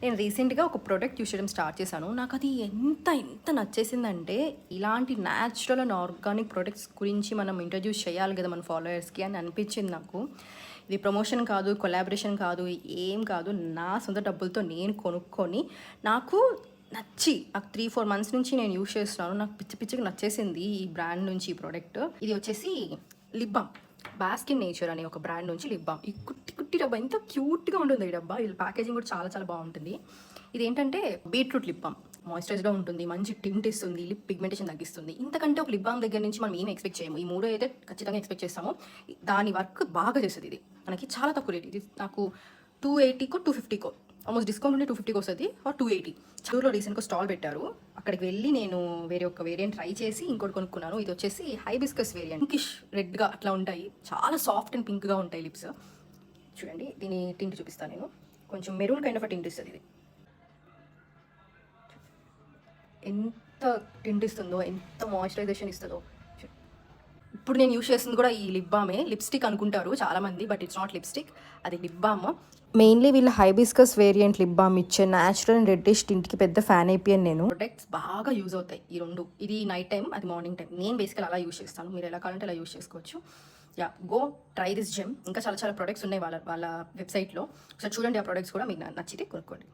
నేను రీసెంట్గా ఒక ప్రోడక్ట్ యూస్ చేయడం స్టార్ట్ చేశాను. నాకు అది ఎంత నచ్చేసిందంటే, ఇలాంటి న్యాచురల్ అండ్ ఆర్గానిక్ ప్రొడక్ట్స్ గురించి మనం ఇంట్రడ్యూస్ చేయాలి కదా మన ఫాలోయర్స్కి అని అనిపించింది నాకు. ఇది ప్రమోషన్ కాదు, కొలాబరేషన్ కాదు, ఏం కాదు. నా సొంత డబ్బులతో నేను కొనుక్కొని నాకు నచ్చి నాకు 3-4 మంత్స్ నుంచి నేను యూస్ చేస్తున్నాను. నాకు పిచ్చిగా నచ్చేసింది ఈ బ్రాండ్ నుంచి ఈ ప్రోడక్ట్. ఇది వచ్చేసి లిప్ బామ్. బాస్కిన్ నేచర్ అనే ఒక బ్రాండ్ నుంచి లిప్ బామ్. ఈ కుట్టి డబ్బా ఎంత క్యూట్గా ఉంటుంది ఈ డబ్బా. వీళ్ళ ప్యాకేజింగ్ కూడా చాలా బాగుంటుంది. ఇది ఏంటంటే బీట్రూట్ లిప్ బామ్. మాయిశ్చరైజ్గా ఉంటుంది, మంచి టింట్ ఇస్తుంది, లిప్ పిగ్మెంటేషన్ తగ్గిస్తుంది. ఇంతకంటే ఒక లిప్ బామ్ దగ్గర నుంచి మనం ఏం ఎక్స్పెక్ట్ చేయము. ఈ మూడో అయితే ఖచ్చితంగా ఎక్స్పెక్ట్ చేస్తాము. దాని వర్క్ బాగా చేస్తుంది. ఇది మనకి చాలా తక్కువ రేట్. ఇది నాకు 280కో 250కో ఆల్మోస్ట్ డిస్కౌంట్ ఉంటే 250కి వస్తుంది ఆర్ 280. చూరులో రీసెంట్గా స్టాల్ పెట్టారు. అక్కడికి వెళ్ళి నేను వేరే ఒక వేరియంట్ ట్రై చేసి ఇంకోటి కొనుక్కున్నాను. ఇది వచ్చేసి హైబిస్కస్ వేరియంట్. పింకిష్ రెడ్గా అట్లా ఉంటాయి, చాలా సాఫ్ట్ అండ్ పింక్గా ఉంటాయి లిప్స్. చూడండి, దీని టింట్ చూపిస్తాను నేను. కొంచెం మెరూన్ కైండ్ ఆఫ్ టింట్ ఇస్తుంది ఇది. ఎంత టింట్ ఇస్తుందో, ఎంత మాయిశ్చరైజేషన్ ఇస్తుందో. ఇప్పుడు నేను యూస్ చేస్తుంది కూడా ఈ లిప్ బామే. లిప్స్టిక్ అనుకుంటారు చాలామంది, బట్ ఇట్స్ నాట్ లిప్స్టిక్, అది లిప్ బామ్. మెయిన్లీ వీళ్ళ హైబిస్కస్ వేరియంట్ లిప్ బామ్ ఇచ్చే న్యాచురల్ అండ్ రెడ్డిష్ టింట్కి పెద్ద ఫ్యాన్ అయిపోయాను నేను. ప్రొడక్ట్స్ బాగా యూజ్ అవుతాయి ఈ రెండు. ఇది నైట్ టైం, అది మార్నింగ్ టైం. నేను బేసికల్ అలా యూస్ చేస్తాను, మీరు ఎలా కావాలంటే అలా యూస్ చేసుకోవచ్చు. Go try this gem. ఇంకా చాలా ప్రొడక్ట్స్ ఉన్నాయి వాళ్ళ వెబ్సైట్లో. ఒకసారి చూడండి, ఆ ప్రొడక్ట్స్ కూడా మీకు నచ్చితే కొనుక్కోండి.